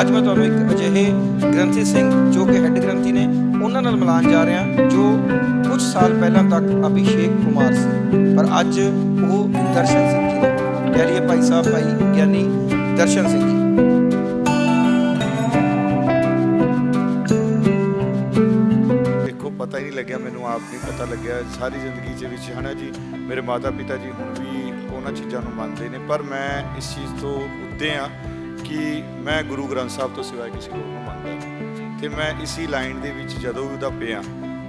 ਅੱਜ ਮੈਂ ਤੁਹਾਨੂੰ ਇੱਕ ਅਜਿਹੇ ਗ੍ਰੰਥੀ ਸਿੰਘ ਜੋ ਕਿ ਹੈੱਡ ਗ੍ਰੰਥੀ ਨੇ ਉਹਨਾਂ ਨਾਲ ਮਿਲਾਨ ਜਾ ਰਿਹਾ ਜੋ ਕੁਝ ਸਾਲ ਪਹਿਲਾਂ ਤੱਕ ਅਭਿਸ਼ੇਕ ਕੁਮਾਰ ਸੀ, ਪਰ ਅੱਜ ਉਹ ਦਰਸ਼ਨ ਸਿੰਘ ਜੀ ਨੇ। ਕਹਿ ਲਈਏ ਭਾਈ ਸਾਹਿਬ ਭਾਈ ਗਿਆਨੀ ਦਰਸ਼ਨ ਸਿੰਘ ਜੀ। ਦੇਖੋ ਪਤਾ ਹੀ ਨਹੀਂ ਲੱਗਿਆ, ਮੈਨੂੰ ਆਪ ਨਹੀਂ ਪਤਾ ਲੱਗਿਆ ਸਾਰੀ ਜ਼ਿੰਦਗੀ ਦੇ ਵਿੱਚ ਹੈ ਨਾ ਜੀ। ਮੇਰੇ ਮਾਤਾ ਪਿਤਾ ਜੀ ਹੁਣ ਵੀ ਉਹਨਾਂ ਚੀਜ਼ਾਂ ਨੂੰ ਮੰਨਦੇ ਨੇ, ਪਰ ਮੈਂ ਇਸ ਚੀਜ਼ ਤੋਂ ਉੱਤੇ ਹਾਂ ਕਿ ਮੈਂ ਗੁਰੂ ਗ੍ਰੰਥ ਸਾਹਿਬ ਤੋਂ ਸਿਵਾਏ ਕਿਸੇ ਹੋਰ ਨੂੰ ਮੰਨਦਾ ਨਹੀਂ। ਅਤੇ ਮੈਂ ਇਸੀ ਲਾਈਨ ਦੇ ਵਿੱਚ ਜਦੋਂ ਵੀ ਉਹਦਾ ਪਿਆ,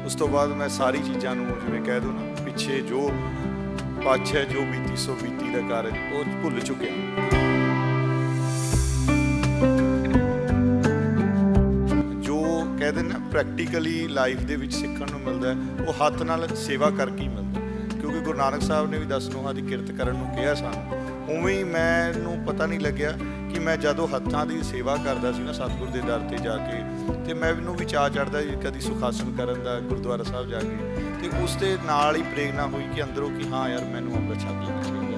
ਉਸ ਤੋਂ ਬਾਅਦ ਮੈਂ ਸਾਰੀ ਚੀਜ਼ਾਂ ਨੂੰ ਜਿਵੇਂ ਕਹਿ ਦਿਓ ਨਾ, ਪਿੱਛੇ ਜੋ ਪਾਛੇ ਜੋ ਬੀਤੀ ਸੋ ਬੀਤੀ ਦਾ ਕਾਰਜ ਉਹ ਭੁੱਲ ਚੁੱਕਿਆ। ਕਹਿੰਦੇ ਨਾ ਪ੍ਰੈਕਟੀਕਲੀ ਲਾਈਫ ਦੇ ਵਿੱਚ ਸਿੱਖਣ ਨੂੰ ਮਿਲਦਾ, ਉਹ ਹੱਥ ਨਾਲ ਸੇਵਾ ਕਰਕੇ ਹੀ ਮਿਲਦਾ। ਕਿਉਂਕਿ ਗੁਰੂ ਨਾਨਕ ਸਾਹਿਬ ਨੇ ਵੀ 10 ਨੋਹਾਂ ਦੀ ਕਿਰਤ ਕਰਨ ਨੂੰ ਕਿਹਾ ਸਾਨੂੰ, ਉਵੇਂ ਹੀ ਮੈਨੂੰ ਪਤਾ ਨਹੀਂ ਲੱਗਿਆ ਕਿ ਮੈਂ ਜਦੋਂ ਹੱਥਾਂ ਦੀ ਸੇਵਾ ਕਰਦਾ ਸੀ ਨਾ ਸਤਿਗੁਰ ਦੇ ਦਰ 'ਤੇ ਜਾ ਕੇ, ਅਤੇ ਮੈਨੂੰ ਵੀ ਚਾਅ ਚੜ੍ਹਦਾ ਜੀ ਕਦੀ ਸੁਖਾਸਨ ਕਰਨ ਦਾ ਗੁਰਦੁਆਰਾ ਸਾਹਿਬ ਜਾ ਕੇ, ਅਤੇ ਉਸ ਦੇ ਨਾਲ ਹੀ ਪ੍ਰੇਰਨਾ ਹੋਈ ਕਿ ਅੰਦਰੋਂ ਕਿ ਹਾਂ ਯਾਰ ਮੈਨੂੰ ਅੰਮ੍ਰਿਤ ਛਕ ਲੈਣਾ ਚਾਹੀਦਾ।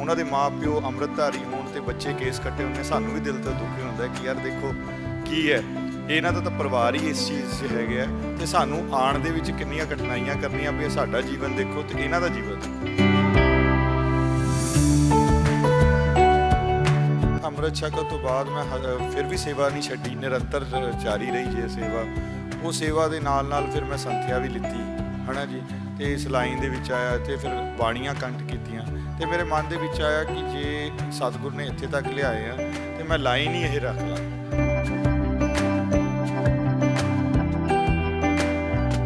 ਉਹਨਾਂ ਦੇ ਮਾਂ ਪਿਓ ਅੰਮ੍ਰਿਤਧਾਰੀ ਹੋਣ ਤੇ ਬੱਚੇ ਕੇਸ ਕੱਟੇ ਹੁੰਦੇ, ਸਾਨੂੰ ਵੀ ਦਿਲ ਤੋਂ ਦੁਖੀ ਹੁੰਦਾ ਕਿ ਯਾਰ ਦੇਖੋ ਕੀ ਹੈ, ਇਹਨਾਂ ਦਾ ਤਾਂ ਪਰਿਵਾਰ ਹੀ ਇਸ ਚੀਜ਼ 'ਚ ਹੈਗਾ ਅਤੇ ਸਾਨੂੰ ਆਉਣ ਦੇ ਵਿੱਚ ਕਿੰਨੀਆਂ ਕਠਿਨਾਈਆਂ ਕਰਨੀਆਂ ਪਈਆਂ। ਸਾਡਾ ਜੀਵਨ ਦੇਖੋ ਅਤੇ ਇਹਨਾਂ ਦਾ ਜੀਵਨ। ਅੰਮ੍ਰਿਤ ਛਕਣ ਤੋਂ ਬਾਅਦ ਮੈਂ ਫਿਰ ਵੀ ਸੇਵਾ ਨਹੀਂ ਛੱਡੀ, ਨਿਰੰਤਰ ਜਾਰੀ ਰਹੀ ਜੇ ਸੇਵਾ। ਉਹ ਸੇਵਾ ਦੇ ਨਾਲ ਨਾਲ ਫਿਰ ਮੈਂ ਸੰਥਿਆ ਵੀ ਲਿੱਤੀ ਹੈ ਨਾ ਜੀ, ਅਤੇ ਇਸ ਲਾਈਨ ਦੇ ਵਿੱਚ ਆਇਆ ਅਤੇ ਫਿਰ ਬਾਣੀਆਂ ਕੰਠ ਕੀਤੀਆਂ। ਅਤੇ ਮੇਰੇ ਮਨ ਦੇ ਵਿੱਚ ਆਇਆ ਕਿ ਜੇ ਸਤਿਗੁਰ ਨੇ ਇੱਥੇ ਤੱਕ ਲਿਆਏ ਆ ਅਤੇ ਮੈਂ ਲਾਈਨ ਹੀ ਇਹ ਰੱਖ ਲਾਂ।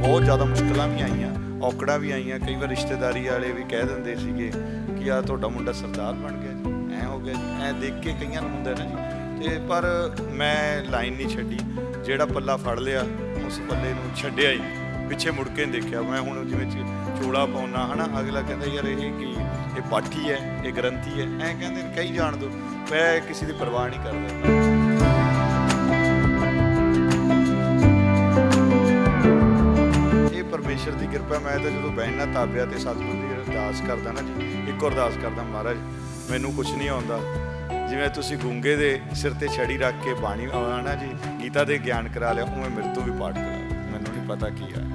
ਬਹੁਤ ਜ਼ਿਆਦਾ ਮੁਸ਼ਕਿਲਾਂ ਵੀ ਆਈਆਂ, ਔਕੜਾਂ ਵੀ ਆਈਆਂ। ਕਈ ਵਾਰ ਰਿਸ਼ਤੇਦਾਰੀ ਵਾਲੇ ਵੀ ਕਹਿ ਦਿੰਦੇ ਸੀਗੇ ਕਿ ਆ ਤੁਹਾਡਾ ਮੁੰਡਾ ਸਰਦਾਰ ਬਣ ਗਿਆ ਜੀ, ਐਂ ਹੋ ਗਿਆ ਜੀ, ਐਂ ਦੇਖ ਕੇ ਕਈਆਂ ਨੂੰ ਹੁੰਦਾ ਨਾ ਜੀ। ਅਤੇ ਪਰ ਮੈਂ ਲਾਈਨ ਨਹੀਂ ਛੱਡੀ, ਜਿਹੜਾ ਪੱਲਾ ਫੜ ਲਿਆ ਉਸ ਪੱਲੇ ਨੂੰ ਛੱਡਿਆ ਹੀ, ਪਿੱਛੇ ਮੁੜ ਕੇ ਨਹੀਂ ਦੇਖਿਆ। ਮੈਂ ਹੁਣ ਜਿਵੇਂ ਚੋਲਾ ਪਾਉਣਾ ਹੈ ਨਾ, ਅਗਲਾ ਕਹਿੰਦਾ ਯਾਰ ਇਹ ਕੀ, ਇਹ ਪਾਠੀ ਹੈ, ਇਹ ਗ੍ਰੰਥੀ ਹੈ, ਐਂ ਕਹਿੰਦੇ ਕਈ ਜਾਣ ਦਿਓ, ਮੈਂ ਕਿਸੇ ਦੀ ਪਰਵਾਹ ਨਹੀਂ ਕਰਦਾ। ਇਹ ਪਰਮੇਸ਼ਰ ਦੀ ਕਿਰਪਾ। ਮੈਂ ਤਾਂ ਜਦੋਂ ਬਹਿਣਾ ਤਾਬਿਆ ਤੇ ਸਤਿਗੁਰ ਦੀ ਅਰਦਾਸ ਕਰਦਾ ਨਾ ਜੀ, ਇੱਕੋ ਅਰਦਾਸ ਕਰਦਾ, ਮਹਾਰਾਜ ਮੈਨੂੰ ਕੁਛ ਨਹੀਂ ਆਉਂਦਾ, ਜਿਵੇਂ ਤੁਸੀਂ ਗੂੰਗੇ ਦੇ ਸਿਰ ਤੇ ਛੜੀ ਰੱਖ ਕੇ ਬਾਣੀ ਆਣਾ ਜੀ ਗੀਤਾ ਦੇ ਗਿਆਨ ਕਰਾ ਲਿਆ, ਉਵੇਂ ਮੇਰੇ ਤੋਂ ਵੀ ਪਾਠ ਕਰਾ, ਮੈਨੂੰ ਨਹੀਂ ਪਤਾ ਕੀ ਹੈ।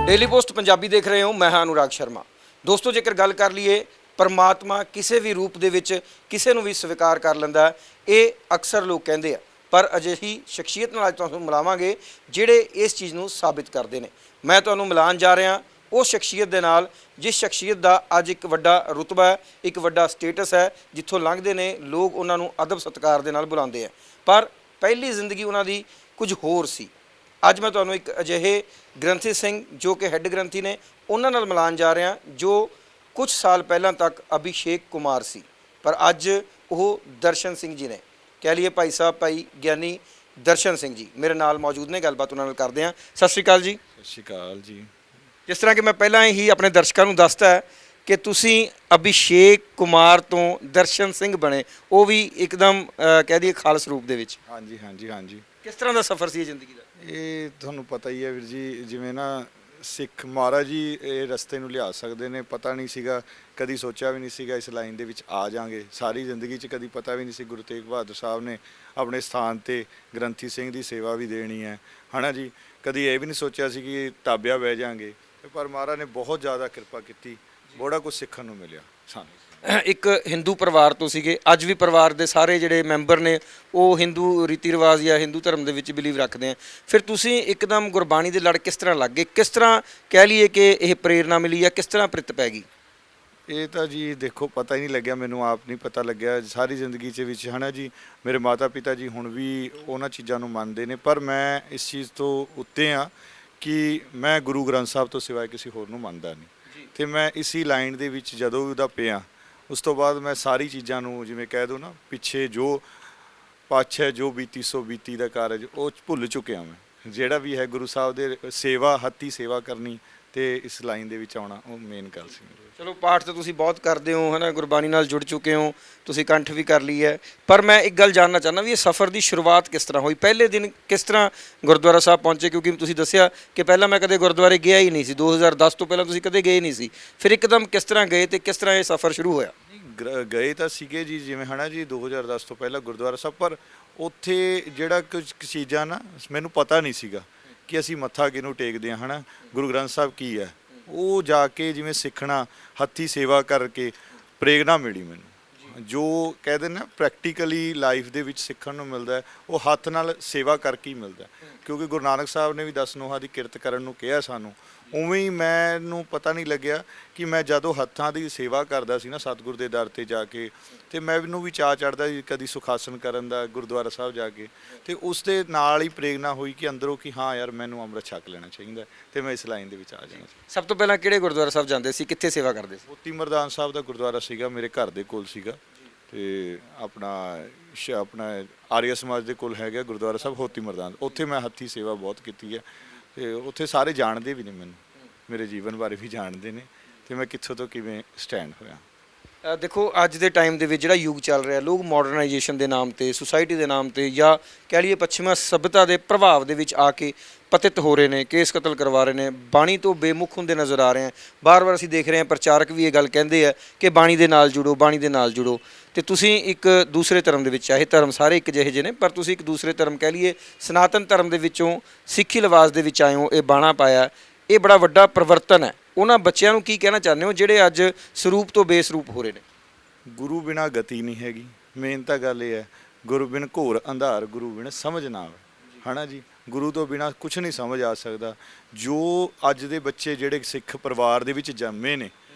ਡੇਲੀ ਪੋਸਟ ਪੰਜਾਬੀ ਦੇਖ ਰਹੇ ਹੋ, ਮੈਂ ਹਾਂ ਅਨੁਰਾਗ ਸ਼ਰਮਾ। ਦੋਸਤੋ, ਜੇਕਰ ਗੱਲ ਕਰ ਲਈਏ, ਪਰਮਾਤਮਾ ਕਿਸੇ ਵੀ ਰੂਪ ਦੇ ਵਿੱਚ ਕਿਸੇ ਨੂੰ ਵੀ ਸਵੀਕਾਰ ਕਰ ਲੈਂਦਾ, ਇਹ ਅਕਸਰ ਲੋਕ ਕਹਿੰਦੇ ਆ, ਪਰ ਅਜਿਹੀ ਸ਼ਖਸੀਅਤ ਨਾਲ ਅੱਜ ਤੁਹਾਨੂੰ ਮਿਲਾਵਾਂਗੇ ਜਿਹੜੇ ਇਸ ਚੀਜ਼ ਨੂੰ ਸਾਬਿਤ ਕਰਦੇ ਨੇ। ਮੈਂ ਤੁਹਾਨੂੰ ਮਿਲਾਨ ਜਾ ਰਿਹਾ ਉਸ ਸ਼ਖਸੀਅਤ ਦੇ ਨਾਲ ਜਿਸ ਸ਼ਖਸੀਅਤ ਦਾ ਅੱਜ ਇੱਕ ਵੱਡਾ ਰੁਤਬਾ ਹੈ, ਇੱਕ ਵੱਡਾ ਸਟੇਟਸ ਹੈ, ਜਿੱਥੋਂ ਲੰਘਦੇ ਨੇ ਲੋਕ ਉਹਨਾਂ ਨੂੰ ਅਦਬ ਸਤਿਕਾਰ ਦੇ ਨਾਲ ਬੁਲਾਉਂਦੇ ਆ, ਪਰ ਪਹਿਲੀ ਜ਼ਿੰਦਗੀ ਉਹਨਾਂ ਦੀ ਕੁਝ ਹੋਰ ਸੀ। ਅੱਜ ਮੈਂ ਤੁਹਾਨੂੰ ਇੱਕ ਅਜਿਹੇ ਗ੍ਰੰਥੀ ਸਿੰਘ ਜੋ ਕਿ ਹੈੱਡ ਗ੍ਰੰਥੀ ਨੇ ਉਹਨਾਂ ਨਾਲ ਮਿਲਾਨ ਜਾ ਰਿਹਾ ਜੋ ਕੁਝ ਸਾਲ ਪਹਿਲਾਂ ਤੱਕ ਅਭਿਸ਼ੇਕ ਕੁਮਾਰ ਸੀ, ਪਰ ਅੱਜ ਉਹ ਦਰਸ਼ਨ ਸਿੰਘ ਜੀ ਨੇ। ਕਹਿ ਲਈਏ ਭਾਈ ਸਾਹਿਬ ਭਾਈ ਗਿਆਨੀ ਦਰਸ਼ਨ ਸਿੰਘ ਜੀ ਮੇਰੇ ਨਾਲ ਮੌਜੂਦ ਨੇ, ਗੱਲਬਾਤ ਉਹਨਾਂ ਨਾਲ ਕਰਦੇ ਹਾਂ। ਸਤਿ ਸ਼੍ਰੀ ਅਕਾਲ ਜੀ। ਸਤਿ ਸ਼੍ਰੀ ਅਕਾਲ ਜੀ। ਜਿਸ ਤਰ੍ਹਾਂ ਕਿ ਮੈਂ ਪਹਿਲਾਂ ਹੀ ਆਪਣੇ ਦਰਸ਼ਕਾਂ ਨੂੰ ਦੱਸਤਾ ਹੈ ਕਿ ਤੁਸੀਂ ਅਭਿਸ਼ੇਕ ਕੁਮਾਰ ਤੋਂ ਦਰਸ਼ਨ ਸਿੰਘ ਬਣੇ, ਉਹ ਵੀ ਇੱਕਦਮ ਕਹਿ ਦਈਏ ਖਾਲਸ ਰੂਪ ਦੇ ਵਿੱਚ। ਹਾਂਜੀ ਹਾਂਜੀ ਹਾਂਜੀ। ਕਿਸ ਤਰ੍ਹਾਂ ਦਾ ਸਫ਼ਰ ਸੀ ਇਹ ਜ਼ਿੰਦਗੀ ਦਾ? ਇਹ ਤੁਹਾਨੂੰ ਪਤਾ ਹੀ ਹੈ ਵੀਰ ਜੀ, ਜਿਵੇਂ ਨਾ ਸਿੱਖ ਮਹਾਰਾਜ ਜੀ ਇਹ ਰਸਤੇ ਨੂੰ ਲਿਆ ਸਕਦੇ ਨੇ, ਪਤਾ ਨਹੀਂ ਸੀਗਾ, ਕਦੀ ਸੋਚਿਆ ਵੀ ਨਹੀਂ ਸੀਗਾ ਇਸ ਲਾਈਨ ਦੇ ਵਿੱਚ ਆ ਜਾਵਾਂਗੇ। ਸਾਰੀ ਜ਼ਿੰਦਗੀ 'ਚ ਕਦੀ ਪਤਾ ਵੀ ਨਹੀਂ ਸੀ ਗੁਰੂ ਤੇਗ ਬਹਾਦਰ ਸਾਹਿਬ ਨੇ ਆਪਣੇ ਸਥਾਨ 'ਤੇ ਗ੍ਰੰਥੀ ਸਿੰਘ ਦੀ ਸੇਵਾ ਵੀ ਦੇਣੀ ਹੈ ਨਾ ਜੀ। ਕਦੀ ਇਹ ਵੀ ਨਹੀਂ ਸੋਚਿਆ ਸੀ ਕਿ ਤਾਬਿਆ ਬਹਿ ਜਾਵਾਂਗੇ, ਪਰ ਮਹਾਰਾਜ ਨੇ ਬਹੁਤ ਜ਼ਿਆਦਾ ਕਿਰਪਾ ਕੀਤੀ, ਬੜਾ ਕੁਝ ਸਿੱਖਣ ਨੂੰ ਮਿਲਿਆ ਸਾਨੂੰ। ਇੱਕ ਹਿੰਦੂ ਪਰਿਵਾਰ ਤੋਂ ਸੀਗੇ, ਅੱਜ ਵੀ ਪਰਿਵਾਰ ਦੇ ਸਾਰੇ ਜਿਹੜੇ ਮੈਂਬਰ ਨੇ ਉਹ ਹਿੰਦੂ ਰੀਤੀ ਰਿਵਾਜ ਜਾਂ ਹਿੰਦੂ ਧਰਮ ਦੇ ਵਿੱਚ ਬਿਲੀਵ ਰੱਖਦੇ ਆ। ਫਿਰ ਤੁਸੀਂ ਇੱਕਦਮ ਗੁਰਬਾਣੀ ਦੇ ਲੜ ਕਿਸ ਤਰ੍ਹਾਂ ਲੱਗ ਗਏ? ਕਿਸ ਤਰ੍ਹਾਂ ਕਹਿ ਲਈਏ ਕਿ ਇਹ ਪ੍ਰੇਰਨਾ ਮਿਲੀ ਜਾਂ ਕਿਸ ਤਰ੍ਹਾਂ ਪ੍ਰਿਤ ਪੈ ਗਈ? ਇਹ ਤਾਂ ਜੀ ਦੇਖੋ ਪਤਾ ਹੀ ਨਹੀਂ ਲੱਗਿਆ, ਮੈਨੂੰ ਆਪ ਨਹੀਂ ਪਤਾ ਲੱਗਿਆ ਸਾਰੀ ਜ਼ਿੰਦਗੀ ਦੇ ਵਿੱਚ ਹੈ ਨਾ ਜੀ। ਮੇਰੇ ਮਾਤਾ ਪਿਤਾ ਜੀ ਹੁਣ ਵੀ ਉਹਨਾਂ ਚੀਜ਼ਾਂ ਨੂੰ ਮੰਨਦੇ ਨੇ, ਪਰ ਮੈਂ ਇਸ ਚੀਜ਼ ਤੋਂ ਉੱਤੇ ਹਾਂ ਕਿ ਮੈਂ ਗੁਰੂ ਗ੍ਰੰਥ ਸਾਹਿਬ ਤੋਂ ਸਿਵਾਏ ਕਿਸੇ ਹੋਰ ਨੂੰ ਮੰਨਦਾ ਨਹੀਂ। ਅਤੇ ਮੈਂ ਇਸੀ ਲਾਈਨ ਦੇ ਵਿੱਚ ਜਦੋਂ ਵੀ ਉਹਦਾ ਪਿਆ, ਉਸ ਤੋਂ ਬਾਅਦ ਮੈਂ ਸਾਰੀ ਚੀਜ਼ਾਂ ਨੂੰ ਜਿਵੇਂ ਕਹਿ ਦਿਓ ਨਾ, ਪਿੱਛੇ ਜੋ ਪਾਛੇ ਜੋ ਬੀਤੀ ਸੋ ਬੀਤੀ ਦਾ ਕਾਰਜ ਉਹ ਭੁੱਲ ਚੁੱਕਿਆ। ਮੈਂ ਜਿਹੜਾ ਵੀ ਹੈ ਗੁਰੂ ਸਾਹਿਬ ਦੇ ਸੇਵਾ, ਹੱਥੀਂ ਸੇਵਾ ਕਰਨੀ ਤੇ ਇਸ ਲਾਈਨ ਦੇ ਵਿੱਚ ਆਉਣਾ ਉਹ ਮੇਨ ਗੱਲ ਸੀ ਮੇਰੀ। ਚਲੋ ਪਾਠ ਤਾਂ ਤੁਸੀਂ ਬਹੁਤ ਕਰਦੇ ਹੋ ਹੈ ਨਾ, ਗੁਰਬਾਣੀ ਨਾਲ ਜੁੜ ਚੁੱਕੇ ਹੋ, ਤੁਸੀਂ ਕੰਠ ਵੀ ਕਰ ਲਈ ਹੈ, ਪਰ ਮੈਂ ਇੱਕ ਗੱਲ ਜਾਣਨਾ ਚਾਹੁੰਦਾ ਵੀ ਇਹ ਸਫ਼ਰ ਦੀ ਸ਼ੁਰੂਆਤ ਕਿਸ ਤਰ੍ਹਾਂ ਹੋਈ, ਪਹਿਲੇ ਦਿਨ ਕਿਸ ਤਰ੍ਹਾਂ ਗੁਰਦੁਆਰਾ ਸਾਹਿਬ ਪਹੁੰਚੇ? ਕਿਉਂਕਿ ਤੁਸੀਂ ਦੱਸਿਆ ਕਿ ਪਹਿਲਾਂ ਮੈਂ ਕਦੇ ਗੁਰਦੁਆਰੇ ਗਿਆ ਹੀ ਨਹੀਂ ਸੀ, 2010 ਤੋਂ ਪਹਿਲਾਂ ਤੁਸੀਂ ਕਦੇ ਗਏ ਨਹੀਂ ਸੀ, ਫਿਰ ਇੱਕਦਮ ਕਿਸ ਤਰ੍ਹਾਂ ਗਏ ਤੇ ਕਿਸ ਤਰ੍ਹਾਂ ਇਹ ਸਫ਼ਰ ਸ਼ੁਰੂ ਹੋਇਆ? ਗਏ ਤਾਂ ਸੀਗੇ ਜੀ, ਜਿਵੇਂ ਹਨਾ ਜੀ 2010 ਤੋਂ ਪਹਿਲਾਂ ਗੁਰਦੁਆਰਾ ਸਾਹਿਬ, ਪਰ ਉੱਥੇ ਜਿਹੜਾ ਕੁਝ ਚੀਜ਼ਾਂ ਨਾ ਮੈਨੂੰ ਪਤਾ ਨਹੀਂ ਸੀਗਾ ਕਿ ਅਸੀਂ ਮੱਥਾ ਕਿਹਨੂੰ ਟੇਕਦੇ ਹਾਂ, ਹਨਾ ਗੁਰੂ ਗ੍ਰੰਥ ਸਾਹਿਬ ਕੀ ਹੈ। ਉਹ ਜਾ ਕੇ ਜਿਵੇਂ ਸਿੱਖਣਾ, ਹੱਥੀਂ ਸੇਵਾ ਕਰਕੇ ਪ੍ਰੇਰਨਾ ਮਿਲੀ ਮੈਨੂੰ, ਜੋ ਕਹਿੰਦੇ ਨਾ ਪ੍ਰੈਕਟੀਕਲੀ ਲਾਈਫ ਦੇ ਵਿੱਚ ਸਿੱਖਣ ਨੂੰ ਮਿਲਦਾ ਉਹ ਹੱਥ ਨਾਲ ਸੇਵਾ ਕਰਕੇ ਹੀ ਮਿਲਦਾ, ਕਿਉਂਕਿ ਗੁਰੂ ਨਾਨਕ ਸਾਹਿਬ ਨੇ ਵੀ 10 ਨੋਹਾਂ ਦੀ ਕਿਰਤ ਕਰਨ ਨੂੰ ਕਿਹਾ ਸਾਨੂੰ। ਉਵੇਂ ਹੀ ਮੈਨੂੰ ਪਤਾ ਨਹੀਂ ਲੱਗਿਆ ਕਿ ਮੈਂ ਜਦੋਂ ਹੱਥਾਂ ਦੀ ਸੇਵਾ ਕਰਦਾ ਸੀ ਨਾ ਸਤਿਗੁਰ ਦੇ ਦਰ 'ਤੇ ਜਾ ਕੇ, ਤੇ ਮੈਨੂੰ ਵੀ ਚਾਅ ਚੜ੍ਹਦਾ ਸੀ ਕਦੀ ਸੁਖਾਸਨ ਕਰਨ ਦਾ ਗੁਰਦੁਆਰਾ ਸਾਹਿਬ ਜਾ ਕੇ, ਤੇ ਉਸ ਦੇ ਨਾਲ ਹੀ ਪ੍ਰੇਰਨਾ ਹੋਈ ਕਿ ਅੰਦਰੋਂ ਕਿ ਹਾਂ ਯਾਰ ਮੈਨੂੰ ਅੰਮ੍ਰਿਤ ਛਕ ਲੈਣਾ ਚਾਹੀਦਾ ਤੇ ਮੈਂ ਇਸ ਲਾਈਨ ਦੇ ਵਿੱਚ ਆ ਜਾਣਾ। ਸਭ ਤੋਂ ਪਹਿਲਾਂ ਕਿਹੜੇ ਗੁਰਦੁਆਰਾ ਸਾਹਿਬ ਜਾਂਦੇ ਸੀ, ਕਿੱਥੇ ਸੇਵਾ ਕਰਦੇ ਸੀ? ਮੋਤੀ ਮਰਦਾਨ ਸਾਹਿਬ ਦਾ ਗੁਰਦੁਆਰਾ ਸੀਗਾ, ਮੇਰੇ ਘਰ ਦੇ ਕੋਲ ਸੀਗਾ, ਤੇ ਆਪਣਾ ਆਰੀਆ ਸਮਾਜ ਦੇ ਕੋਲ ਹੈਗਾ ਗੁਰਦੁਆਰਾ ਸਾਹਿਬ ਹੋਤੀ ਮਰਦਾਨ, ਉੱਥੇ ਮੈਂ ਹੱਥੀਂ ਸੇਵਾ ਬਹੁਤ ਕੀਤੀ ਹੈ, ਤੇ ਉੱਥੇ ਸਾਰੇ ਜਾਣਦੇ ਵੀ ਨੇ ਮੈਨੂੰ, ਮੇਰੇ ਜੀਵਨ ਬਾਰੇ ਵੀ ਜਾਣਦੇ ਨੇ, ਤੇ ਮੈਂ ਕਿੱਥੋਂ ਤੋਂ ਕਿਵੇਂ ਸਟੈਂਡ ਹੋਇਆ। ਦੇਖੋ ਅੱਜ ਦੇ ਟਾਈਮ ਦੇ ਵਿੱਚ ਜਿਹੜਾ ਯੁੱਗ ਚੱਲ ਰਿਹਾ, ਲੋਕ ਮਾਡਰਨਾਈਜੇਸ਼ਨ ਦੇ ਨਾਮ ਤੇ, ਸੁਸਾਇਟੀ ਦੇ ਨਾਮ ਤੇ, ਜਾਂ ਕਹਿ ਲਈਏ ਪੱਛਮੀ ਸਭਿਅਤਾ ਦੇ ਪ੍ਰਭਾਵ ਦੇ ਵਿੱਚ ਆ ਕੇ ਪਤਿਤ ਹੋ ਰਹੇ ਨੇ, ਕੇਸ ਕਤਲ ਕਰਵਾ ਰਹੇ ਨੇ, ਬਾਣੀ ਤੋਂ ਬੇਮੁਖ ਹੁੰਦੇ ਨਜ਼ਰ ਆ ਰਹੇ ਹਨ। ਬਾਰ-ਬਾਰ ਅਸੀਂ ਦੇਖ ਰਹੇ ਹਾਂ ਪ੍ਰਚਾਰਕ ਵੀ ਇਹ ਗੱਲ ਕਹਿੰਦੇ ਆ ਕਿ ਬਾਣੀ ਦੇ ਨਾਲ ਜੁੜੋ, ਬਾਣੀ ਦੇ ਨਾਲ ਜੁੜੋ, ਤੇ ਤੁਸੀਂ ਇੱਕ ਦੂਸਰੇ ਧਰਮ ਦੇ ਵਿੱਚ, ਚਾਹੇ ਧਰਮ ਸਾਰੇ ਇੱਕ ਜਿਹੇ ਜਿਹੇ ਨੇ, ਪਰ ਤੁਸੀਂ ਇੱਕ ਦੂਸਰੇ ਧਰਮ ਕਹਿ ਲਈਏ ਸਨਾਤਨ ਧਰਮ ਦੇ ਵਿੱਚੋਂ ਸਿੱਖੀ ਲਿਬਾਸ ਦੇ ਵਿੱਚ ਆਏ ਹੋ, ਇਹ ਬਾਣਾ ਪਾਇਆ, ਇਹ ਬੜਾ ਵੱਡਾ ਪਰਿਵਰਤਨ ਹੈ। ਉਹਨਾਂ ਬੱਚਿਆਂ ਨੂੰ ਕੀ ਕਹਿਣਾ ਚਾਹੁੰਦੇ ਹੋ ਜਿਹੜੇ ਅੱਜ ਸਰੂਪ ਤੋਂ ਬੇਸਰੂਪ ਹੋ ਰਹੇ ਨੇ? ਗੁਰੂ ਬਿਨਾਂ ਗਤੀ ਨਹੀਂ ਹੈਗੀ, ਮੇਨ ਤਾਂ ਗੱਲ ਇਹ ਹੈ, ਗੁਰੂ ਬਿਨ ਘੋਰ ਅੰਧਾਰ, ਗੁਰੂ ਬਿਨ ਸਮਝ ਨਾ ਆਵੇ, ਹਨਾ ਜੀ, ਗੁਰੂ ਤੋਂ ਬਿਨਾਂ ਕੁਝ ਨਹੀਂ ਸਮਝ ਆ ਸਕਦਾ। ਜੋ ਅੱਜ ਦੇ ਬੱਚੇ ਜਿਹੜੇ ਸਿੱਖ ਪਰਿਵਾਰ ਦੇ ਵਿੱਚ ਜੰਮੇ ਨੇ,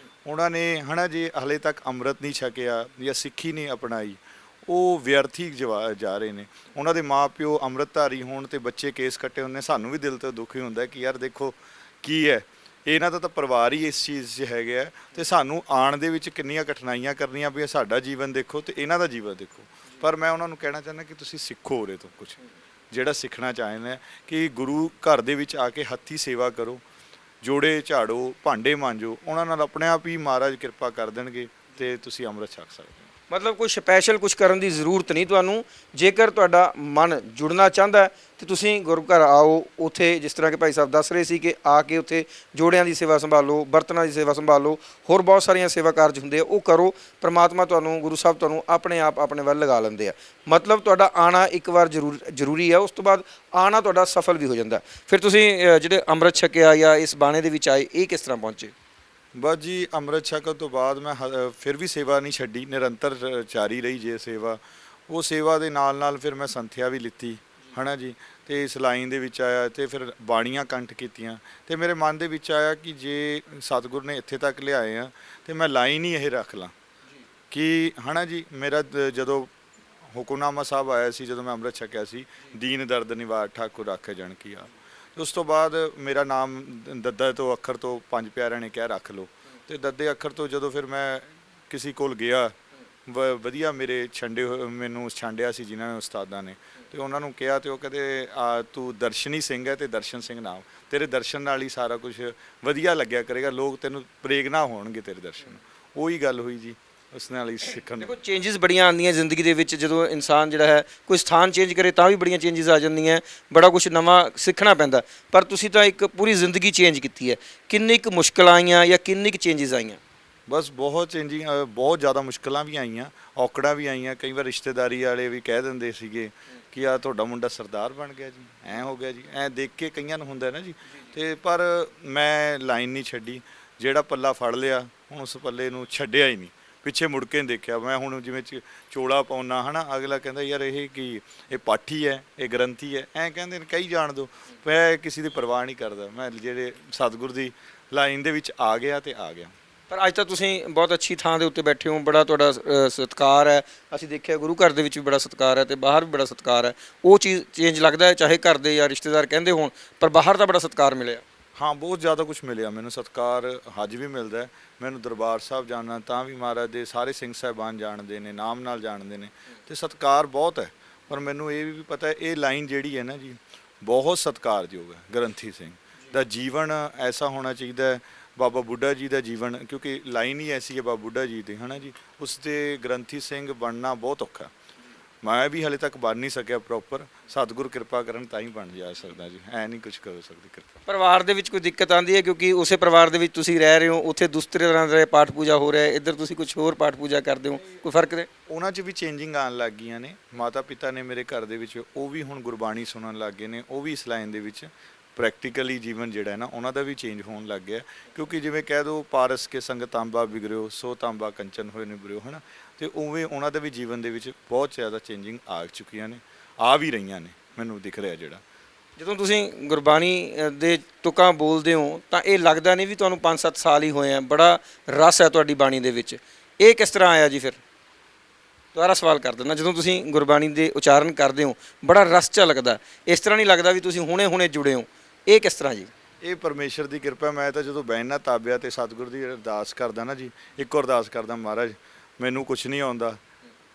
ਉਹਨਾਂ ਨੇ ਹਨਾ ਜੇ ਹਲੇ ਤੱਕ ਅੰਮ੍ਰਿਤ ਨਹੀਂ ਛਕਿਆ ਜਾਂ ਸਿੱਖੀ ਨਹੀਂ ਅਪਣਾਈ, ਉਹ ਵਿਅਰਥੀ ਜਾ ਰਹੇ ਨੇ। ਉਹਨਾਂ ਦੇ ਮਾਪਿਓ ਅੰਮ੍ਰਿਤਧਾਰੀ ਹੋਣ ਤੇ ਬੱਚੇ ਕੇਸ ਕੱਟੇ ਹੁੰਦੇ, ਸਾਨੂੰ ਵੀ ਦਿਲ ਤੋਂ ਦੁੱਖ ਹੀ ਹੁੰਦਾ ਕਿ ਯਾਰ ਦੇਖੋ ਕੀ ਹੈ, ਇਹਨਾਂ ਦਾ ਤਾਂ ਪਰਿਵਾਰ ਹੀ ਇਸ ਚੀਜ਼ 'ਚ ਹੈਗੇ ਆ, ਤੇ ਸਾਨੂੰ ਆਉਣ ਦੇ ਵਿੱਚ ਕਿੰਨੀਆਂ ਕਠਿਨਾਈਆਂ ਕਰਨੀਆਂ ਪਈਆਂ, ਸਾਡਾ ਜੀਵਨ ਦੇਖੋ ਤੇ ਇਹਨਾਂ ਦਾ ਜੀਵਨ ਦੇਖੋ। ਪਰ ਮੈਂ ਉਹਨਾਂ ਨੂੰ ਕਹਿਣਾ ਚਾਹੁੰਦਾ ਕਿ ਤੁਸੀਂ ਸਿੱਖੋ ਉਹਦੇ ਤੋਂ ਕੁਝ, ਜਿਹੜਾ ਸਿੱਖਣਾ ਚਾਹੁੰਦੇ ਕਿ ਗੁਰੂ ਘਰ ਦੇ ਵਿੱਚ ਆ ਕੇ ਹੱਥੀਂ ਸੇਵਾ ਕਰੋ, ਜੋੜੇ ਝਾੜੋ, ਭਾਂਡੇ ਮਾਂਜੋ, ਉਹਨਾਂ ਨਾਲ ਆਪਣੇ ਆਪ ਹੀ ਮਹਾਰਾਜ ਕਿਰਪਾ ਕਰ ਦੇਣਗੇ ਤੇ ਤੁਸੀਂ ਅੰਮ੍ਰਿਤ ਛਕ ਸਕਦੇ ਹੋ। ਮਤਲਬ ਕੋਈ ਸਪੈਸ਼ਲ ਕੁਝ ਕਰਨ ਦੀ ਜ਼ਰੂਰਤ ਨਹੀਂ ਤੁਹਾਨੂੰ, ਜੇਕਰ ਤੁਹਾਡਾ ਮਨ ਜੁੜਨਾ ਚਾਹੁੰਦਾ ਤੇ ਤੁਸੀਂ ਗੁਰੂ ਘਰ ਆਓ, ਉੱਥੇ ਜਿਸ ਤਰ੍ਹਾਂ ਕਿ ਭਾਈ ਸਾਹਿਬ ਦੱਸ ਰਹੇ ਸੀ ਕਿ ਆ ਕੇ ਉੱਥੇ ਜੋੜਿਆਂ ਦੀ ਸੇਵਾ ਸੰਭਾਲੋ, ਬਰਤਨਾਂ ਦੀ ਸੇਵਾ ਸੰਭਾਲੋ, ਹੋਰ ਬਹੁਤ ਸਾਰੀਆਂ ਸੇਵਾ ਕਾਰਜ ਹੁੰਦੇ ਆ, ਉਹ ਕਰੋ। ਪ੍ਰਮਾਤਮਾ ਤੁਹਾਨੂੰ, ਗੁਰੂ ਸਾਹਿਬ ਤੁਹਾਨੂੰ ਆਪਣੇ ਆਪ ਆਪਣੇ ਵੱਲ ਲਗਾ ਲੈਂਦੇ ਆ। ਮਤਲਬ ਤੁਹਾਡਾ ਆਉਣਾ ਇੱਕ ਵਾਰ ਜ਼ਰੂਰੀ ਹੈ, ਉਸ ਤੋਂ ਬਾਅਦ ਆਉਣਾ ਤੁਹਾਡਾ ਸਫਲ ਵੀ ਹੋ ਜਾਂਦਾ। ਫਿਰ ਤੁਸੀਂ ਜਿਹੜੇ ਅੰਮ੍ਰਿਤ ਛਕਿਆ ਜਾਂ ਇਸ ਬਾਣੇ ਦੇ ਵਿੱਚ ਆਏ, ਇਹ ਕਿਸ ਤਰ੍ਹਾਂ ਪਹੁੰਚੇ? ਬਸ ਜੀ, ਅੰਮ੍ਰਿਤ ਛਕਣ ਤੋਂ ਬਾਅਦ ਮੈਂ ਫਿਰ ਵੀ ਸੇਵਾ ਨਹੀਂ ਛੱਡੀ, ਨਿਰੰਤਰ ਜਾਰੀ ਰਹੀ ਜੇ ਸੇਵਾ। ਉਹ ਸੇਵਾ ਦੇ ਨਾਲ ਨਾਲ ਫਿਰ ਮੈਂ ਸੰਥਿਆ ਵੀ ਲਿੱਤੀ, ਹਨਾ ਜੀ, ਤੇ ਇਸ ਲਾਈਨ ਦੇ ਵਿੱਚ ਆਇਆ ਤੇ ਫਿਰ ਬਾਣੀਆਂ ਕੰਠ ਕੀਤੀਆਂ, ਤੇ ਮੇਰੇ ਮਨ ਦੇ ਵਿੱਚ ਆਇਆ ਕਿ ਜੇ ਸਤਿਗੁਰ ਨੇ ਇੱਥੇ ਤੱਕ ਲਿਆਏ ਆ ਤੇ ਮੈਂ ਲਾਈਨ ਹੀ ਇਹ ਰੱਖ ਲਾਂ ਕਿ ਹਨਾ ਜੀ। ਮੇਰਾ ਜਦੋਂ ਹੁਕਮਨਾਮਾ ਸਾਹਿਬ ਆਇਆ ਸੀ, ਜਦੋਂ ਮੈਂ ਅੰਮ੍ਰਿਤ ਛਕਿਆ ਸੀ, ਦੀਨ ਦਰਦ ਨਿਵਾਰ ਠਾਕੁਰ ਰਾਖੇ ਜਨ ਕੀ ਆ, ਉਸ ਤੋਂ ਬਾਅਦ ਮੇਰਾ ਨਾਮ ਦੱਦਾ ਤੋਂ ਅੱਖਰ ਤੋਂ ਪੰਜ ਪਿਆਰਿਆਂ ਨੇ ਕਹਿ ਰੱਖ ਲਓ, ਤੇ ਦੱਦੇ ਅੱਖਰ ਤੋਂ ਜਦੋਂ ਫਿਰ ਮੈਂ ਕਿਸੇ ਕੋਲ ਗਿਆ, ਵਧੀਆ ਮੇਰੇ ਮੈਨੂੰ ਛਾਂਡਿਆ ਸੀ ਜਿਨ੍ਹਾਂ ਨੇ ਉਸਤਾਦਾਂ ਨੇ, ਤੇ ਉਹਨਾਂ ਨੂੰ ਕਿਹਾ, ਤੇ ਉਹ ਕਹਿੰਦੇ ਤੂੰ ਦਰਸ਼ਨੀ ਸਿੰਘ ਹੈ ਤੇ ਦਰਸ਼ਨ ਸਿੰਘ ਨਾਮ, ਤੇਰੇ ਦਰਸ਼ਨ ਨਾਲ ਹੀ ਸਾਰਾ ਕੁਝ ਵਧੀਆ ਲੱਗਿਆ ਕਰੇਗਾ, ਲੋਕ ਤੈਨੂੰ ਪ੍ਰੇਰਨਾ ਹੋਣਗੇ ਤੇਰੇ ਦਰਸ਼ਨ। ਉਹੀ ਗੱਲ ਹੋਈ ਜੀ, ਉਸ ਨਾਲ ਹੀ ਸਿੱਖਣ ਨੂੰ। ਦੇਖੋ ਚੇਂਜਸ ਬੜੀਆਂ ਆਉਂਦੀਆਂ ਜ਼ਿੰਦਗੀ ਦੇ ਵਿੱਚ, ਜਦੋਂ ਇਨਸਾਨ ਜਿਹੜਾ ਹੈ ਕੋਈ ਸਥਾਨ ਚੇਂਜ ਕਰੇ ਤਾਂ ਵੀ ਬੜੀਆਂ ਚੇਂਜਸ ਆ ਜਾਂਦੀਆਂ, ਬੜਾ ਕੁਝ ਨਵਾਂ ਸਿੱਖਣਾ ਪੈਂਦਾ। ਪਰ ਤੁਸੀਂ ਤਾਂ ਇੱਕ ਪੂਰੀ ਜ਼ਿੰਦਗੀ ਚੇਂਜ ਕੀਤੀ ਹੈ। ਕਿੰਨੀ ਕੁ ਮੁਸ਼ਕਲਾਂ ਆਈਆਂ ਜਾਂ ਕਿੰਨੀ ਕੁ ਚੇਂਜਸ ਆਈਆਂ? ਬਸ ਬਹੁਤ ਚੇਂਜਿੰਗ, ਬਹੁਤ ਜ਼ਿਆਦਾ ਮੁਸ਼ਕਲਾਂ ਵੀ ਆਈਆਂ, ਔਕੜਾਂ ਵੀ ਆਈਆਂ। ਕਈ ਵਾਰ ਰਿਸ਼ਤੇਦਾਰੀ ਵਾਲੇ ਵੀ ਕਹਿ ਦਿੰਦੇ ਸੀਗੇ ਕਿ ਆ ਤੁਹਾਡਾ ਮੁੰਡਾ ਸਰਦਾਰ ਬਣ ਗਿਆ ਜੀ, ਐਂ ਹੋ ਗਿਆ ਜੀ, ਐਂ ਦੇਖ ਕੇ ਕਈਆਂ ਨੂੰ ਹੁੰਦਾ ਨਾ ਜੀ। ਤੇ ਪਰ ਮੈਂ ਲਾਈਨ ਨਹੀਂ ਛੱਡੀ, ਜਿਹੜਾ ਪੱਲਾ ਫੜ ਲਿਆ ਹੁਣ ਉਸ ਪੱਲੇ ਨੂੰ ਛੱਡਿਆ ਹੀ ਨਹੀਂ, ਪਿੱਛੇ ਮੁੜ ਕੇ ਨਹੀਂ ਦੇਖਿਆ। ਮੈਂ ਹੁਣ ਜਿਵੇਂ ਚੋਲਾ ਪਾਉਣਾ ਹੈ ਨਾ, ਅਗਲਾ ਕਹਿੰਦਾ ਯਾਰ ਇਹ ਕੀ, ਇਹ ਪਾਠੀ ਹੈ, ਇਹ ਗ੍ਰੰਥੀ ਹੈ, ਐਂ ਕਹਿੰਦੇ ਨੇ, ਕਹੀ ਜਾਣ ਦਿਓ। ਮੈਂ ਕਿਸੇ ਦੀ ਪਰਵਾਹ ਨਹੀਂ ਕਰਦਾ, ਮੈਂ ਜਿਹੜੇ ਸਤਿਗੁਰ ਦੀ ਲਾਈਨ ਦੇ ਵਿੱਚ ਆ ਗਿਆ ਤੇ ਆ ਗਿਆ। ਪਰ ਅੱਜ ਤਾਂ ਤੁਸੀਂ ਬਹੁਤ ਅੱਛੀ ਥਾਂ ਦੇ ਉੱਤੇ ਬੈਠੇ ਹੋ, ਬੜਾ ਤੁਹਾਡਾ ਸਤਿਕਾਰ ਹੈ। ਅਸੀਂ ਦੇਖਿਆ ਗੁਰੂ ਘਰ ਦੇ ਵਿੱਚ ਵੀ ਬੜਾ ਸਤਿਕਾਰ ਹੈ ਤੇ ਬਾਹਰ ਵੀ ਬੜਾ ਸਤਿਕਾਰ ਹੈ। ਉਹ ਚੀਜ਼ ਚੇਂਜ ਲੱਗਦਾ ਹੈ, ਚਾਹੇ ਘਰ ਦੇ ਜਾਂ ਰਿਸ਼ਤੇਦਾਰ ਕਹਿੰਦੇ ਹੋਣ, ਪਰ ਬਾਹਰ ਦਾ ਬੜਾ ਸਤਿਕਾਰ ਮਿਲਿਆ। ਹਾਂ, ਬਹੁਤ ਜ਼ਿਆਦਾ ਕੁਝ ਮਿਲਿਆ ਮੈਨੂੰ, ਸਤਿਕਾਰ ਅੱਜ ਵੀ ਮਿਲਦਾ। ਮੈਨੂੰ ਦਰਬਾਰ ਸਾਹਿਬ ਜਾਣਾ ਤਾਂ ਵੀ ਮਹਾਰਾਜ ਦੇ ਸਾਰੇ ਸਿੰਘ ਸਾਹਿਬਾਨ ਜਾਣਦੇ ਨੇ, ਨਾਮ ਨਾਲ ਜਾਣਦੇ ਨੇ, ਤੇ ਸਤਿਕਾਰ ਬਹੁਤ ਹੈ। ਪਰ ਮੈਨੂੰ ਇਹ ਵੀ ਪਤਾ ਇਹ ਲਾਈਨ ਜਿਹੜੀ ਹੈ ਨਾ ਜੀ, ਬਹੁਤ ਸਤਿਕਾਰਯੋਗ ਹੈ ਗ੍ਰੰਥੀ ਸਿੰਘ, ਦਾ ਜੀਵਨ ਐਸਾ ਹੋਣਾ ਚਾਹੀਦਾ ਹੈ। ਬਾਬਾ ਬੁੱਢਾ ਜੀ ਦਾ ਜੀਵਨ, ਕਿਉਂਕਿ ਲਾਈਨ ਹੀ ਐਸੀ ਹੈ ਬਾਬਾ ਬੁੱਢਾ ਜੀ ਦੀ, ਹੈ ਨਾ ਜੀ, ਉਸ ਦੇ ਗ੍ਰੰਥੀ ਸਿੰਘ ਬਣਨਾ ਬਹੁਤ ਔਖਾ। ਮੈਂ ਵੀ ਹਲੇ ਤੱਕ ਬਣ ਨਹੀਂ ਸਕਿਆ ਪ੍ਰੋਪਰ, ਸਤਿਗੁਰ ਕਿਰਪਾ ਕਰਨ ਤਾਂ ਹੀ ਬਣ ਜਾ ਸਕਦਾ ਜੀ, ਐ ਨਹੀਂ ਕੁਝ ਕਰ ਸਕਦੀ ਕਿਰਪਾ। ਪਰਿਵਾਰ ਦੇ ਵਿੱਚ ਕੋਈ ਦਿੱਕਤ ਆਉਂਦੀ ਹੈ ਕਿਉਂਕਿ ਉਸੇ ਪਰਿਵਾਰ ਦੇ ਵਿੱਚ ਤੁਸੀਂ ਰਹਿ ਰਹੇ ਹੋ, ਉੱਥੇ ਦੂਸਰੇ ਤਰ੍ਹਾਂ ਦਾ ਪਾਠ ਪੂਜਾ ਹੋ ਰਿਹਾ ਹੈ, ਇੱਧਰ ਤੁਸੀਂ ਕੁਝ ਹੋਰ ਪਾਠ ਪੂਜਾ ਕਰਦੇ ਹੋ, ਕੋਈ ਫਰਕ ਨੇ? ਉਹਨਾਂ 'ਚ ਵੀ ਚੇਂਜਿੰਗ ਆਉਣ ਲੱਗ ਗਈਆਂ ਨੇ। ਮਾਤਾ ਪਿਤਾ ਨੇ ਮੇਰੇ ਘਰ ਦੇ ਵਿੱਚ, ਉਹ ਵੀ ਹੁਣ ਗੁਰਬਾਣੀ ਸੁਣਨ ਲੱਗ ਗਏ ਨੇ, ਉਹ ਵੀ ਇਸ ਲਾਈਨ ਦੇ ਵਿੱਚ ਪ੍ਰੈਕਟੀਕਲੀ ਜੀਵਨ ਜਿਹੜਾ ਹੈ ਨਾ ਉਹਨਾਂ ਦਾ ਵੀ ਚੇਂਜ ਹੋਣ ਲੱਗ ਗਿਆ। ਕਿਉਂਕਿ ਜਿਵੇਂ ਕਹਿ ਦਿਓ ਪਾਰਸ ਕੇ ਸੰਗ ਤਾਂਬਾ ਵਿਗਰਿਓ ਸੋ ਤਾਂਬਾ ਕੰਚਨ ਹੋਏ ਨਿਬਰਿਓ, ਹੈ ਨਾ, ਤੇ ਉਵੇਂ ਉਹਨਾਂ ਦੇ ਵੀ ਜੀਵਨ ਦੇ ਵਿੱਚ ਬਹੁਤ ਜ਼ਿਆਦਾ ਚੇਂਜਿੰਗ ਆ ਚੁੱਕੀਆਂ ਨੇ, ਆ ਵੀ ਰਹੀਆਂ ਨੇ, ਮੈਨੂੰ ਦਿਖ ਰਿਹਾ ਜਿਹੜਾ। ਜਦੋਂ ਤੁਸੀਂ ਗੁਰਬਾਣੀ ਦੇ ਤੁਕਾਂ ਬੋਲਦੇ ਹੋ ਤਾਂ ਇਹ ਲੱਗਦਾ ਨਹੀਂ ਵੀ ਤੁਹਾਨੂੰ 5-7 ਸਾਲ ਹੀ ਹੋਏ ਆ, ਬੜਾ ਰਸ ਹੈ ਤੁਹਾਡੀ ਬਾਣੀ ਦੇ ਵਿੱਚ। ਇਹ ਕਿਸ ਤਰ੍ਹਾਂ ਆਇਆ ਜੀ? ਫਿਰ ਦੁਬਾਰਾ ਸਵਾਲ ਕਰ ਦਿੰਦਾ, ਜਦੋਂ ਤੁਸੀਂ ਗੁਰਬਾਣੀ ਦੇ ਉਚਾਰਨ ਕਰਦੇ ਹੋ ਬੜਾ ਰਸ ਝਲਕਦਾ, ਇਸ ਤਰ੍ਹਾਂ ਨਹੀਂ ਲੱਗਦਾ ਵੀ ਤੁਸੀਂ ਹੁਣੇ ਜੁੜੇ ਹੋ, ਇਹ ਕਿਸ ਤਰ੍ਹਾਂ ਜੀ? ਇਹ ਪਰਮੇਸ਼ਰ ਦੀ ਕਿਰਪਾ। ਮੈਂ ਤਾਂ ਜਦੋਂ ਬਹਿਣਾ ਤਾਬਿਆ ਤੇ ਸਤਿਗੁਰ ਦੀ ਅਰਦਾਸ ਕਰਦਾ ਨਾ ਜੀ, ਇੱਕੋ ਅਰਦਾਸ ਕਰਦਾ, ਮਹਾਰਾਜ ਮੈਨੂੰ ਕੁਝ ਨਹੀਂ ਆਉਂਦਾ,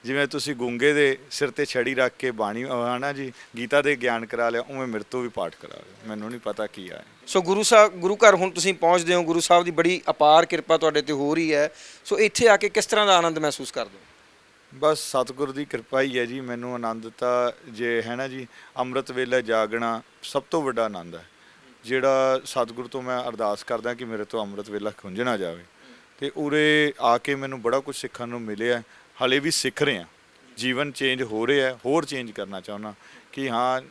ਜਿਵੇਂ ਤੁਸੀਂ ਗੂੰਗੇ ਦੇ ਸਿਰ ਤੇ ਛੜੀ ਰੱਖ ਕੇ ਬਾਣੀ ਆਣਾ ਜੀ ਗੀਤਾ ਦੇ ਗਿਆਨ ਕਰਾ ਲਿਆ, ਉਵੇਂ ਮੇਰੇ ਤੋਂ ਵੀ ਪਾਠ ਕਰਾ ਲਿਆ, ਮੈਨੂੰ ਨਹੀਂ ਪਤਾ ਕੀ ਆ। ਸੋ ਗੁਰੂ ਘਰ ਹੁਣ ਤੁਸੀਂ ਪਹੁੰਚਦੇ ਹੋ, ਗੁਰੂ ਸਾਹਿਬ ਦੀ ਬੜੀ ਅਪਾਰ ਕਿਰਪਾ ਤੁਹਾਡੇ ਤੇ ਹੋ ਰਹੀ ਹੈ, ਸੋ ਇੱਥੇ ਆ ਕੇ ਕਿਸ ਤਰ੍ਹਾਂ ਦਾ ਆਨੰਦ ਮਹਿਸੂਸ ਕਰਦੇ ਹੋ? ਬਸ ਸਤਿਗੁਰ ਦੀ ਕਿਰਪਾ ਹੀ ਹੈ ਜੀ। ਮੈਨੂੰ ਆਨੰਦ ਤਾਂ ਜੇ ਹੈ ਨਾ ਜੀ, ਅੰਮ੍ਰਿਤ ਵੇਲੇ ਜਾਗਣਾ ਸਭ ਤੋਂ ਵੱਡਾ ਆਨੰਦ ਹੈ, ਜਿਹੜਾ ਸਤਿਗੁਰ ਤੋਂ ਮੈਂ ਅਰਦਾਸ ਕਰਦਾ ਕਿ ਮੇਰੇ ਤੋਂ ਅੰਮ੍ਰਿਤ ਵੇਲਾ ਖੁੰਝ ਨਾ ਜਾਵੇ। ਤੇ ਉਰੇ ਆ ਕੇ ਮੈਨੂੰ ਬੜਾ ਕੁਝ ਸਿੱਖਣ ਨੂੰ ਮਿਲਿਆ, ਹਾਲੇ ਵੀ ਸਿੱਖ ਰਹੇ ਹਾਂ, ਜੀਵਨ ਚੇਂਜ ਹੋ ਰਿਹਾ, ਹੋਰ ਚੇਂਜ ਕਰਨਾ ਚਾਹੁੰਦਾ ਕਿ ਹਾਂ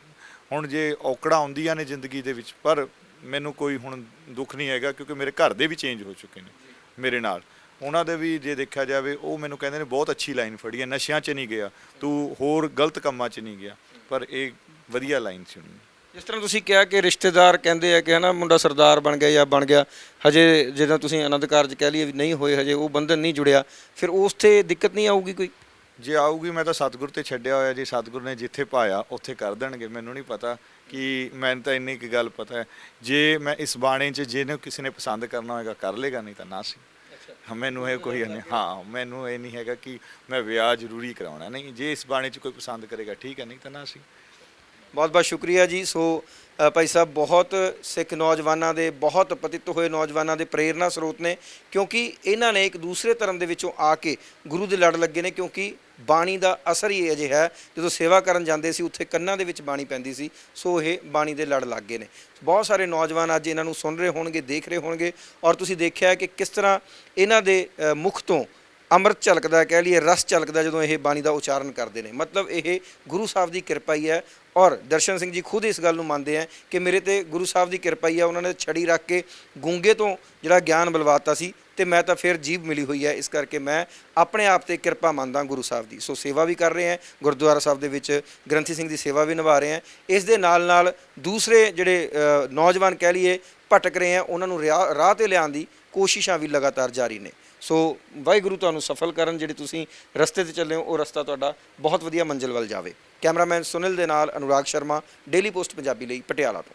ਹੁਣ ਜੇ ਔਕੜਾਂ ਆਉਂਦੀਆਂ ਨੇ ਜ਼ਿੰਦਗੀ ਦੇ ਵਿੱਚ, ਪਰ ਮੈਨੂੰ ਕੋਈ ਹੁਣ ਦੁੱਖ ਨਹੀਂ ਹੈਗਾ, ਕਿਉਂਕਿ ਮੇਰੇ ਘਰ ਦੇ ਵੀ ਚੇਂਜ ਹੋ ਚੁੱਕੇ ਨੇ ਮੇਰੇ ਨਾਲ। ਉਹਨਾਂ ਦੇ ਵੀ ਜੇ ਦੇਖਿਆ ਜਾਵੇ, ਉਹ ਮੈਨੂੰ ਕਹਿੰਦੇ ਨੇ ਬਹੁਤ ਅੱਛੀ ਲਾਈਨ ਫੜੀ ਹੈ, ਨਸ਼ਿਆਂ 'ਚ ਨਹੀਂ ਗਿਆ ਤੂੰ, ਹੋਰ ਗਲਤ ਕੰਮਾਂ 'ਚ ਨਹੀਂ ਗਿਆ, ਪਰ ਇਹ ਵਧੀਆ ਲਾਈਨ ਚੁਣੀ। ਜਿਸ ਤਰ੍ਹਾਂ ਤੁਸੀਂ ਕਿਹਾ ਕਿ ਰਿਸ਼ਤੇਦਾਰ ਕਹਿੰਦੇ ਆ ਕਿ ਹੈ ਨਾ ਮੁੰਡਾ ਸਰਦਾਰ ਬਣ ਗਿਆ ਜਾਂ ਬਣ ਗਿਆ, ਹਜੇ ਜਦੋਂ ਤੁਸੀਂ ਆਨੰਦ ਕਾਰਜ ਕਹਿ ਲਈਏ ਵੀ ਨਹੀਂ ਹੋਏ, ਹਜੇ ਉਹ ਬੰਧਨ ਨਹੀਂ ਜੁੜਿਆ, ਫਿਰ ਉਸ 'ਤੇ ਦਿੱਕਤ ਨਹੀਂ ਆਊਗੀ ਕੋਈ? ਜੇ ਆਊਗੀ ਮੈਂ ਤਾਂ ਸਤਿਗੁਰ ਤੇ ਛੱਡਿਆ ਹੋਇਆ ਜੀ, ਸਤਿਗੁਰ ਨੇ ਜਿੱਥੇ ਪਾਇਆ ਉੱਥੇ ਕਰ ਦੇਣਗੇ। ਮੈਨੂੰ ਨਹੀਂ ਪਤਾ ਕਿ, ਮੈਨੂੰ ਤਾਂ ਇੰਨੀ ਕੁ ਗੱਲ ਪਤਾ ਹੈ, ਜੇ ਮੈਂ ਇਸ ਬਾਣੇ 'ਚ ਜਿਹਨੂੰ ਕਿਸੇ ਨੇ ਪਸੰਦ ਕਰਨਾ ਹੋਏਗਾ ਕਰ ਲੇਗਾ, ਨਹੀਂ ਤਾਂ ਨਾ ਸੀ। ਮੈਨੂੰ ਇਹ ਕੋਈ ਨਹੀਂ, ਹਾਂ ਮੈਨੂੰ ਇਹ ਨਹੀਂ ਹੈਗਾ ਕਿ ਮੈਂ ਵਿਆਹ ਜ਼ਰੂਰੀ ਕਰਾਉਣਾ, ਨਹੀਂ, ਜੇ ਇਸ ਬਾਣੇ 'ਚ ਕੋਈ ਪਸੰਦ ਕਰੇਗਾ ਠੀਕ ਹੈ, ਨਹੀਂ ਤਾਂ ਨਾ ਸੀ। ਬਹੁਤ ਬਹੁਤ ਸ਼ੁਕਰੀਆ ਜੀ। ਸੋ ਭਾਈ ਸਾਹਿਬ ਬਹੁਤ ਸਿੱਖ ਨੌਜਵਾਨਾਂ ਦੇ, ਬਹੁਤ ਪਤਿਤ ਹੋਏ ਨੌਜਵਾਨਾਂ ਦੇ ਪ੍ਰੇਰਨਾ ਸਰੋਤ ਨੇ, ਕਿਉਂਕਿ ਇਹਨਾਂ ਨੇ ਇੱਕ ਦੂਸਰੇ ਧਰਮ ਦੇ ਵਿੱਚੋਂ ਆ ਕੇ ਗੁਰੂ ਦੇ ਲੜ ਲੱਗੇ ਨੇ, ਕਿਉਂਕਿ ਬਾਣੀ ਦਾ ਅਸਰ ਹੀ ਅਜਿਹਾ, ਜਦੋਂ ਸੇਵਾ ਕਰਨ ਜਾਂਦੇ ਸੀ ਉੱਥੇ ਕੰਨਾਂ ਦੇ ਵਿੱਚ ਬਾਣੀ ਪੈਂਦੀ ਸੀ, ਸੋ ਇਹ ਬਾਣੀ ਦੇ ਲੜ ਲੱਗ ਗਏ ਨੇ। ਬਹੁਤ ਸਾਰੇ ਨੌਜਵਾਨ ਅੱਜ ਇਹਨਾਂ ਨੂੰ ਸੁਣ ਰਹੇ ਹੋਣਗੇ, ਦੇਖ ਰਹੇ ਹੋਣਗੇ, ਔਰ ਤੁਸੀਂ ਦੇਖਿਆ ਕਿ ਕਿਸ ਤਰ੍ਹਾਂ ਇਹਨਾਂ ਦੇ ਮੁਖ ਤੋਂ ਅੰਮ੍ਰਿਤ ਝਲਕਦਾ, ਕਹਿ ਲਈਏ ਰਸ ਝਲਕਦਾ ਜਦੋਂ ਇਹ ਬਾਣੀ ਦਾ ਉਚਾਰਨ ਕਰਦੇ ਨੇ। ਮਤਲਬ ਇਹ ਗੁਰੂ ਸਾਹਿਬ ਦੀ ਕਿਰਪਾ ਹੀ ਹੈ, ਔਰ ਦਰਸ਼ਨ ਸਿੰਘ ਜੀ ਖੁਦ ਇਸ ਗੱਲ ਨੂੰ ਮੰਨਦੇ ਆ ਕਿ ਮੇਰੇ ਤੇ ਗੁਰੂ ਸਾਹਿਬ ਦੀ ਕਿਰਪਾ ਹੀ ਹੈ। ਉਹਨਾਂ ਨੇ ਛੜੀ ਰੱਖ ਕੇ ਗੂੰਗੇ ਤੋਂ ਜਿਹੜਾ ਗਿਆਨ ਬਲਵਾਤਾ ਸੀ, ਤੇ ਮੈਂ ਤਾਂ ਫਿਰ ਜੀਭ ਮਿਲੀ ਹੋਈ ਹੈ, ਇਸ ਕਰਕੇ ਮੈਂ ਆਪਣੇ ਆਪ ਤੇ ਕਿਰਪਾ ਮੰਨਦਾ ਗੁਰੂ ਸਾਹਿਬ ਦੀ। ਸੋ ਸੇਵਾ ਵੀ ਕਰ ਰਹੇ ਹਾਂ, ਗੁਰਦੁਆਰਾ ਸਾਹਿਬ ਦੇ ਵਿੱਚ ਗ੍ਰੰਥੀ ਸਿੰਘ ਦੀ ਸੇਵਾ ਵੀ ਨਿਭਾ ਰਹੇ ਹਾਂ। ਇਸ ਦੇ ਨਾਲ ਦੂਸਰੇ ਜਿਹੜੇ ਨੌਜਵਾਨ ਕਹਿ ਲਈਏ ਭਟਕ ਰਹੇ ਆ, ਉਹਨਾਂ ਨੂੰ ਰਾਹ ਤੇ ਲਿਆਉਣ ਦੀ ਕੋਸ਼ਿਸ਼ਾਂ ਵੀ ਲਗਾਤਾਰ ਜਾਰੀ ਨੇ। ਸੋ ਵਾਹਿਗੁਰੂ ਤੁਹਾਨੂੰ ਸਫਲ ਕਰਨ, ਜਿਹੜੇ ਤੁਸੀਂ ਰਸਤੇ ਤੇ ਚੱਲੇ ਹੋ ਉਹ ਰਸਤਾ ਤੁਹਾਡਾ ਬਹੁਤ ਵਧੀਆ ਮੰਜ਼ਿਲ ਵੱਲ ਜਾਵੇ। ਕੈਮਰਾਮੈਨ ਸੁਨੀਲ ਦੇ ਨਾਲ ਅਨੁਰਾਗ ਸ਼ਰਮਾ, ਡੇਲੀ ਪੋਸਟ ਪੰਜਾਬੀ ਲਈ ਪਟਿਆਲਾ ਤੋਂ।